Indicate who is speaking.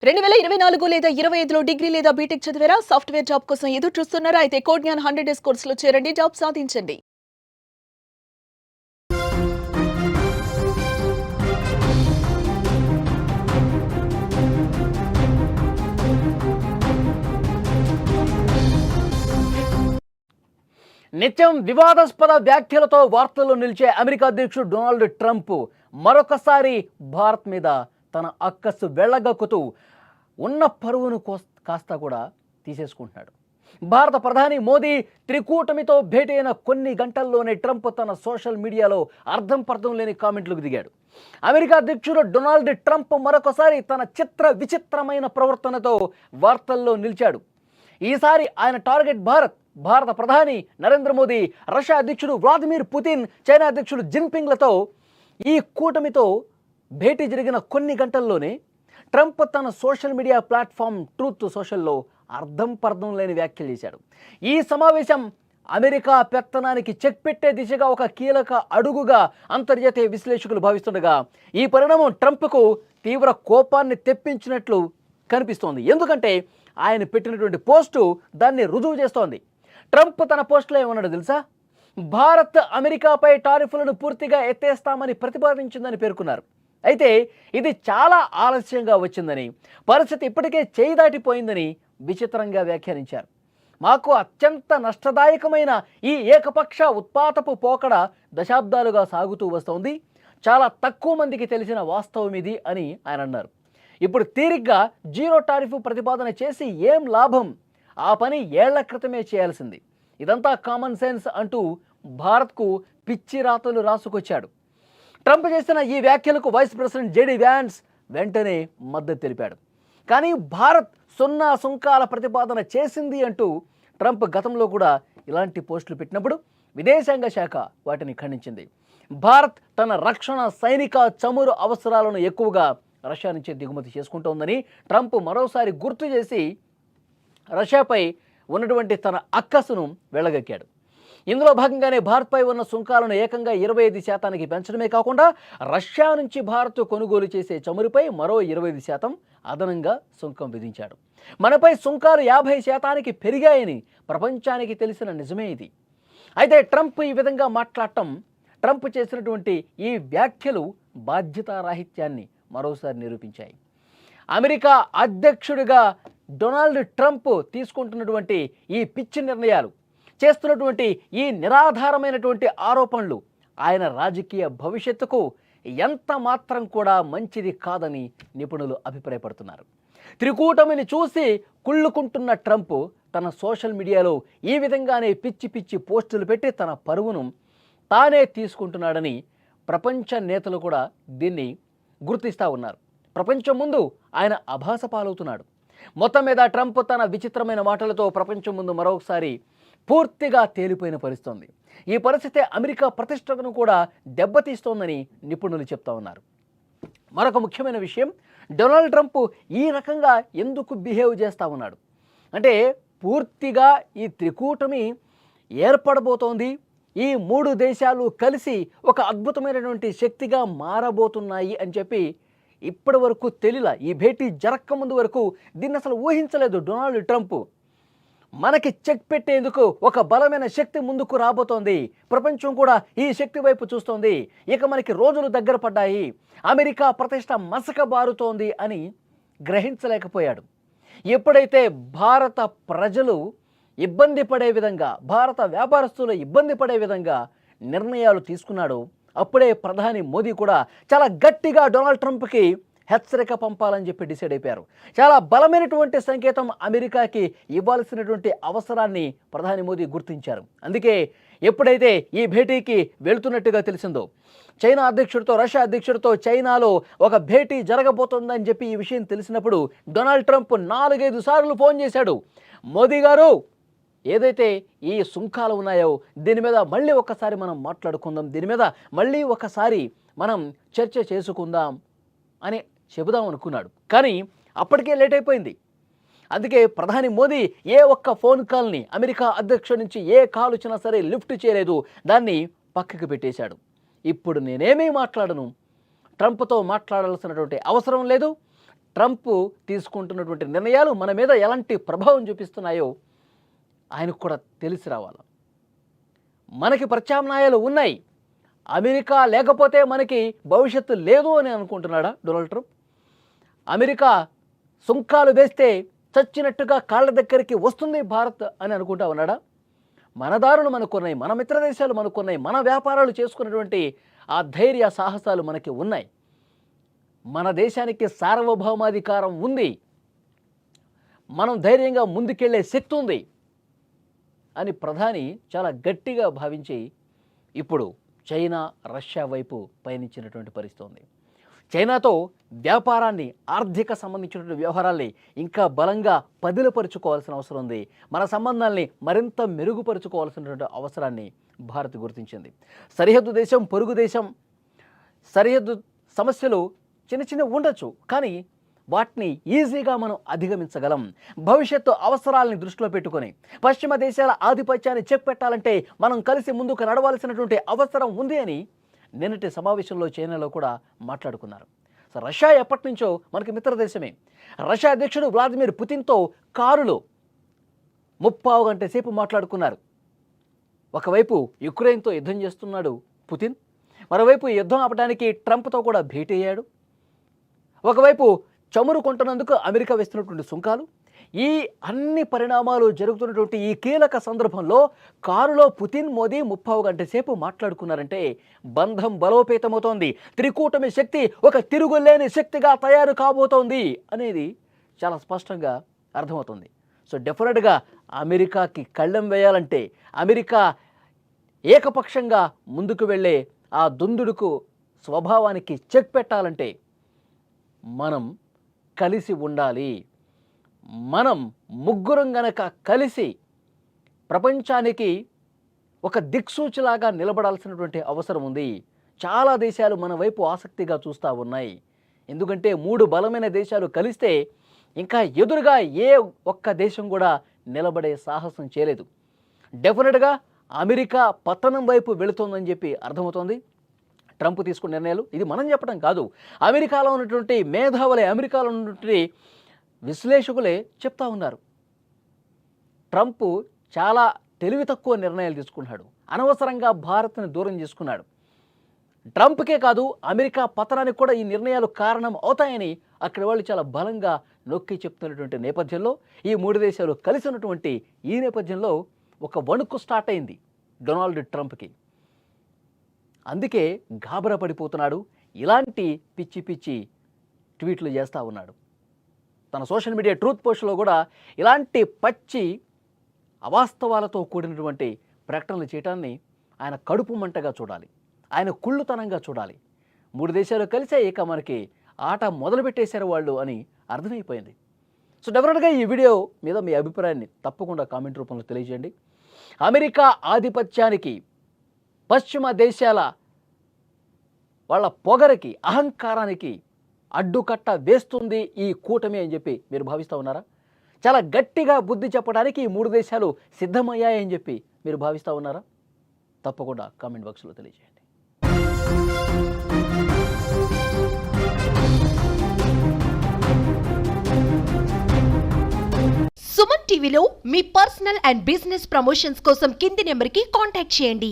Speaker 1: 2024 లేదా 25లో డిగ్రీ లేదా బీటెక్ చదివారా? సాఫ్ట్‌వేర్ జాబ్ కోసం ఎదురు చూస్తున్నారా? అయితే కోడ్ జ్ఞాన్ 100 డేస్ కోర్సులో చేరండి. జాబ్ సాధించండి.
Speaker 2: నిత్యం వివాదాస్పద వ్యాఖ్యలతో వార్తల్లో నిలిచే అమెరికా అధ్యక్షుడు డొనాల్డ్ ట్రంప్ మరొకసారి భారత్ మీద తన అక్కసు వెళ్ళగక్కుతూ ఉన్న పరువును కాస్త కూడా తీసేసుకుంటున్నాడు. భారత ప్రధాని మోదీ త్రికూటమితో భేటీ అయిన కొన్ని గంటల్లోనే ట్రంప్ తన సోషల్ మీడియాలో అర్థం పర్థం లేని కామెంట్లకు దిగాడు. అమెరికా అధ్యక్షుడు డొనాల్డ్ ట్రంప్ మరొకసారి తన విచిత్రమైన ప్రవర్తనతో వార్తల్లో నిలిచాడు. ఈసారి ఆయన టార్గెట్ భారత ప్రధాని నరేంద్ర మోదీ, రష్యా అధ్యక్షుడు వ్లాదిమిర్ పుతిన్, చైనా అధ్యక్షుడు జిన్పింగ్లతో ఈ కూటమితో భేటీ జరిగిన కొన్ని గంటల్లోనే ట్రంప్ తన సోషల్ మీడియా ప్లాట్ఫామ్ ట్రూత్ సోషల్లో అర్థం పర్థం లేని వ్యాఖ్యలు చేశాడు. ఈ సమావేశం అమెరికా పెత్తనానికి చెక్ పెట్టే దిశగా ఒక కీలక అడుగుగా అంతర్జాతీయ విశ్లేషకులు భావిస్తుండగా, ఈ పరిణామం ట్రంప్కు తీవ్ర కోపాన్ని తెప్పించినట్లు కనిపిస్తోంది. ఎందుకంటే ఆయన పెట్టినటువంటి పోస్టు దాన్ని రుజువు చేస్తోంది. ట్రంప్ తన పోస్టులో ఏమన్నాడు తెలుసా? భారత్ అమెరికాపై టారిఫ్లను పూర్తిగా ఎత్తేస్తామని ప్రతిపాదించిందని పేర్కొన్నారు. అయితే ఇది చాలా ఆలస్యంగా వచ్చిందని, పరిస్థితి ఇప్పటికే చేయి దాటిపోయిందని విచిత్రంగా వ్యాఖ్యానించారు. మాకు అత్యంత నష్టదాయకమైన ఈ ఏకపక్ష ఉత్పాతపు పోకడ దశాబ్దాలుగా సాగుతూ వస్తోంది. చాలా తక్కువ మందికి తెలిసిన వాస్తవం ఇది అని ఆయన అన్నారు. ఇప్పుడు తీరిగ్గా జీరో టారిఫ్ ప్రతిపాదన చేసి ఏం లాభం? ఆ పని ఏళ్ల క్రితమే చేయాల్సింది. ఇదంతా కామన్ సెన్స్ అంటూ భారత్కు పిచ్చి రాతలు రాసుకొచ్చాడు. ట్రంప్ చేసిన ఈ వ్యాఖ్యలకు వైస్ ప్రెసిడెంట్ జేడీ వ్యాన్స్ వెంటనే మద్దతు తెలిపాడు. కానీ భారత్ సున్నా సుంకాల ప్రతిపాదన చేసింది అంటూ ట్రంప్ గతంలో కూడా ఇలాంటి పోస్టులు పెట్టినప్పుడు విదేశాంగ శాఖ వాటిని ఖండించింది. భారత్ తన రక్షణ సైనిక చమురు అవసరాలను ఎక్కువగా రష్యా నుంచి దిగుమతి చేసుకుంటోందని ట్రంప్ మరోసారి గుర్తు చేసి రష్యాపై ఉన్నటువంటి తన అక్కసును వెళ్ళగక్కాడు. ఇందులో భాగంగానే భారత్పై ఉన్న సుంకాలను ఏకంగా 25% పెంచడమే కాకుండా రష్యా నుంచి భారత్ కొనుగోలు చేసే చమురుపై మరో 25% అదనంగా సుంకం విధించాడు. మనపై సుంకాలు 50% పెరిగాయని ప్రపంచానికి తెలిసిన నిజమే ఇది. అయితే ట్రంప్ ఈ విధంగా మాట్లాడటం, ట్రంప్ చేసినటువంటి ఈ వ్యాఖ్యలు బాధ్యతారాహిత్యాన్ని మరోసారి నిరూపించాయి. అమెరికా అధ్యక్షుడిగా డొనాల్డ్ ట్రంప్ తీసుకుంటున్నటువంటి ఈ పిచ్చి నిర్ణయాలు, చేస్తున్నటువంటి ఈ నిరాధారమైనటువంటి ఆరోపణలు ఆయన రాజకీయ భవిష్యత్తుకు ఎంత మాత్రం కూడా మంచిది కాదని నిపుణులు అభిప్రాయపడుతున్నారు. త్రికూటమిని చూసి కుళ్ళుకుంటున్న ట్రంప్ తన సోషల్ మీడియాలో ఈ విధంగానే పిచ్చి పిచ్చి పోస్టులు పెట్టి తన పరువును తానే తీసుకుంటున్నాడని ప్రపంచ నేతలు కూడా దీన్ని గుర్తిస్తూ ఉన్నారు. ప్రపంచం ముందు ఆయన అభాస పాలవుతున్నాడు. మొత్తం మీద ట్రంప్ తన విచిత్రమైన మాటలతో ప్రపంచం ముందు మరొకసారి పూర్తిగా తేలిపోయిన పరిస్థితుంది. ఈ పరిస్థితి అమెరికా ప్రతిష్టను కూడా దెబ్బతీస్తోందని నిపుణులు చెప్తా ఉన్నారు. మరొక ముఖ్యమైన విషయం, డొనాల్డ్ ట్రంప్ ఈ రకంగా ఎందుకు బిహేవ్ చేస్తూ ఉన్నాడు అంటే, పూర్తిగా ఈ త్రికూటమి ఏర్పడబోతోంది, ఈ 3 దేశాలు కలిసి ఒక అద్భుతమైనటువంటి శక్తిగా మారబోతున్నాయి అని చెప్పి ఇప్పటి వరకు తెలియలా. ఈ భేటీ జరక్క ముందు వరకు దీన్ని అసలు ఊహించలేదు డొనాల్డ్ ట్రంప్. మనకి చెక్ పెట్టేందుకు ఒక బలమైన శక్తి ముందుకు రాబోతోంది, ప్రపంచం కూడా ఈ శక్తి వైపు చూస్తోంది, ఇక మనకి రోజులు దగ్గర పడ్డాయి, అమెరికా ప్రతిష్ట మసకబారుతోంది అని గ్రహించలేకపోయాడు. ఎప్పుడైతే భారత ప్రజలు ఇబ్బంది పడే విధంగా, భారత వ్యాపారస్తులు ఇబ్బంది పడే విధంగా నిర్ణయాలు తీసుకున్నాడో, అప్పుడే ప్రధాని మోదీ కూడా చాలా గట్టిగా డొనాల్డ్ ట్రంప్కి హెచ్చరిక పంపాలని చెప్పి డిసైడ్ అయిపోయారు. చాలా బలమైనటువంటి సంకేతం అమెరికాకి ఇవ్వాల్సినటువంటి అవసరాన్ని ప్రధాని మోదీ గుర్తించారు. అందుకే ఎప్పుడైతే ఈ భేటీకి వెళుతున్నట్టుగా తెలిసిందో, చైనా అధ్యక్షుడితో, రష్యా అధ్యక్షుడితో చైనాలో ఒక భేటీ జరగబోతోందని చెప్పి ఈ విషయం తెలిసినప్పుడు డొనాల్డ్ ట్రంప్ 4-5 సార్లు ఫోన్ చేశాడు. మోదీ గారు, ఏదైతే ఈ సుంకాలు ఉన్నాయో దీని మీద మళ్ళీ ఒకసారి మనం మాట్లాడుకుందాం, దీని మీద మళ్ళీ ఒకసారి మనం చర్చ చేసుకుందాం అని చెబుదాం అనుకున్నాడు. కానీ అప్పటికే లేట్ అయిపోయింది. అందుకే ప్రధాని మోదీ ఏ ఒక్క ఫోన్ కాల్ని అమెరికా అధ్యక్షుడి నుంచి ఏ కాల్ వచ్చినా సరే లిఫ్ట్ చేయలేదు, దాన్ని పక్కకు పెట్టేశాడు. ఇప్పుడు నేనేమీ మాట్లాడను, ట్రంప్తో మాట్లాడాల్సినటువంటి అవసరం లేదు, ట్రంప్ తీసుకుంటున్నటువంటి నిర్ణయాలు మన మీద ఎలాంటి ప్రభావం చూపిస్తున్నాయో ఆయనకు కూడా తెలిసి రావాలి. మనకి ప్రత్యామ్నాయాలు ఉన్నాయి, అమెరికా లేకపోతే మనకి భవిష్యత్తు లేదు అని అనుకుంటున్నాడా డొనాల్డ్ ట్రంప్? అమెరికా సుంకాలు వేస్తే చచ్చినట్టుగా కాళ్ళ దగ్గరికి వస్తుంది భారత్ అని అనుకుంటా ఉన్నాడా? మన దారులు మనకున్నాయి, మన మిత్ర దేశాలు మనకున్నాయి, మన వ్యాపారాలు చేసుకున్నటువంటి ఆ ధైర్య సాహసాలు మనకి ఉన్నాయి. మన దేశానికి సార్వభౌమాధికారం ఉంది, మనం ధైర్యంగా ముందుకెళ్లే శక్తి ఉంది అని ప్రధాని చాలా గట్టిగా భావించి ఇప్పుడు చైనా, రష్యా వైపు పయనించినటువంటి పరిస్థితి ఉంది. చైనాతో వ్యాపారాన్ని, ఆర్థిక సంబంధించినటువంటి వ్యవహారాల్ని ఇంకా బలంగా పదిలపరుచుకోవాల్సిన అవసరం ఉంది. మన సంబంధాల్ని మరింత మెరుగుపరుచుకోవాల్సినటువంటి అవసరాన్ని భారత్ గుర్తించింది. సరిహద్దు దేశం, పొరుగు దేశం, సరిహద్దు సమస్యలు చిన్న చిన్న ఉండొచ్చు, కానీ వాటిని ఈజీగా మనం అధిగమించగలం. భవిష్యత్తు అవసరాలని దృష్టిలో పెట్టుకొని పశ్చిమ దేశాల ఆధిపత్యాన్ని చెక్ పెట్టాలంటే మనం కలిసి ముందుకు నడవాల్సినటువంటి అవసరం ఉంది అని నిన్నటి సమావేశంలో చైనాలో కూడా మాట్లాడుకున్నారు. సో రష్యా ఎప్పటి నుంచో మనకి మిత్ర దేశమే. రష్యా అధ్యక్షుడు వ్లాదిమిర్ పుతిన్తో కారులో 30 గంటల సేపు మాట్లాడుకున్నారు. ఒకవైపు యుక్రెయిన్తో యుద్ధం చేస్తున్నాడు పుతిన్, మరోవైపు యుద్ధం ఆపడానికి ట్రంప్తో కూడా భేటీ అయ్యాడు. ఒకవైపు చమురు కొంటున్నందుకు అమెరికా వేస్తున్నటువంటి సుంకాలు, ఈ అన్ని పరిణామాలు జరుగుతున్నటువంటి ఈ కీలక సందర్భంలో కారులో పుతిన్, మోదీ 30 గంటల సేపు మాట్లాడుకున్నారంటే బంధం బలోపేతమవుతోంది. త్రికూటమి శక్తి ఒక తిరుగులేని శక్తిగా తయారు కాబోతోంది అనేది చాలా స్పష్టంగా అర్థమవుతుంది. సో డెఫినెట్గా అమెరికాకి కళ్ళెం వేయాలంటే, అమెరికా ఏకపక్షంగా ముందుకు వెళ్ళే ఆ దుందుడుకు స్వభావానికి చెక్ పెట్టాలంటే మనం కలిసి ఉండాలి. మనం ముగ్గురం గనక కలిసి ప్రపంచానికి ఒక దిక్సూచిలాగా నిలబడాల్సినటువంటి అవసరం ఉంది. చాలా దేశాలు మన వైపు ఆసక్తిగా చూస్తూ ఉన్నాయి. ఎందుకంటే 3 బలమైన దేశాలు కలిస్తే ఇంకా ఎదురుగా ఏ ఒక్క దేశం కూడా నిలబడే సాహసం చేయలేదు. డెఫినెట్గా అమెరికా పతనం వైపు వెళుతోందని చెప్పి అర్థమవుతోంది ట్రంప్ తీసుకున్న నిర్ణయాలు. ఇది మనం చెప్పడం కాదు, అమెరికాలో ఉన్నటువంటి మేధావులే, అమెరికాలో ఉన్నటువంటి విశ్లేషకులే చెప్తా ఉన్నారు. ట్రంప్ చాలా తెలివి తక్కువ నిర్ణయాలు తీసుకున్నాడు, అనవసరంగా భారత్ని దూరం చేసుకున్నాడు. ట్రంప్కే కాదు, అమెరికా పతనానికి కూడా ఈ నిర్ణయాలు కారణం అవుతాయని అక్కడ వాళ్ళు చాలా బలంగా నొక్కి చెప్తున్నటువంటి నేపథ్యంలో, ఈ 3 దేశాలు కలిసి ఉన్నటువంటి ఈ నేపథ్యంలో ఒక వణుకు స్టార్ట్ అయింది డొనాల్డ్ ట్రంప్కి. అందుకే గాబరా పడిపోతున్నాడు, ఇలాంటి పిచ్చి పిచ్చి ట్వీట్లు చేస్తూ ఉన్నాడు. తన సోషల్ మీడియా ట్రూత్ పోస్ట్లో కూడా ఇలాంటి పచ్చి అవాస్తవాలతో కూడినటువంటి ప్రకటనలు చేయటాన్ని ఆయన కడుపు మంటగా చూడాలి, ఆయన కుళ్ళుతనంగా చూడాలి. 3 దేశాలు కలిసే ఇక మనకి ఆట మొదలుపెట్టేశారు వాళ్ళు అని అర్థమైపోయింది. సో డెఫినెట్గా ఈ వీడియో మీద మీ అభిప్రాయాన్ని తప్పకుండా కామెంట్ రూపంలో తెలియజేయండి. అమెరికా ఆధిపత్యానికి, పశ్చిమ దేశాల వాళ్ళ పొగరికి, అహంకారానికి అడ్డుకట్ట వేస్తుంది ఈ కూటమి అని చెప్పి మీరు భావిస్తూ ఉన్నారా? చాలా గట్టిగా బుద్ధి చెప్పడానికి ఈ 3 దేశాలు సిద్ధమయ్యాయని చెప్పి మీరు భావిస్తూ ఉన్నారా? తప్పకుండా కామెంట్ బాక్స్లో తెలియజేయండి.
Speaker 3: సుమన్ టీవీలో మీ పర్సనల్ అండ్ బిజినెస్ ప్రమోషన్స్ కోసం కింది నెంబర్కి కాంటాక్ట్ చేయండి.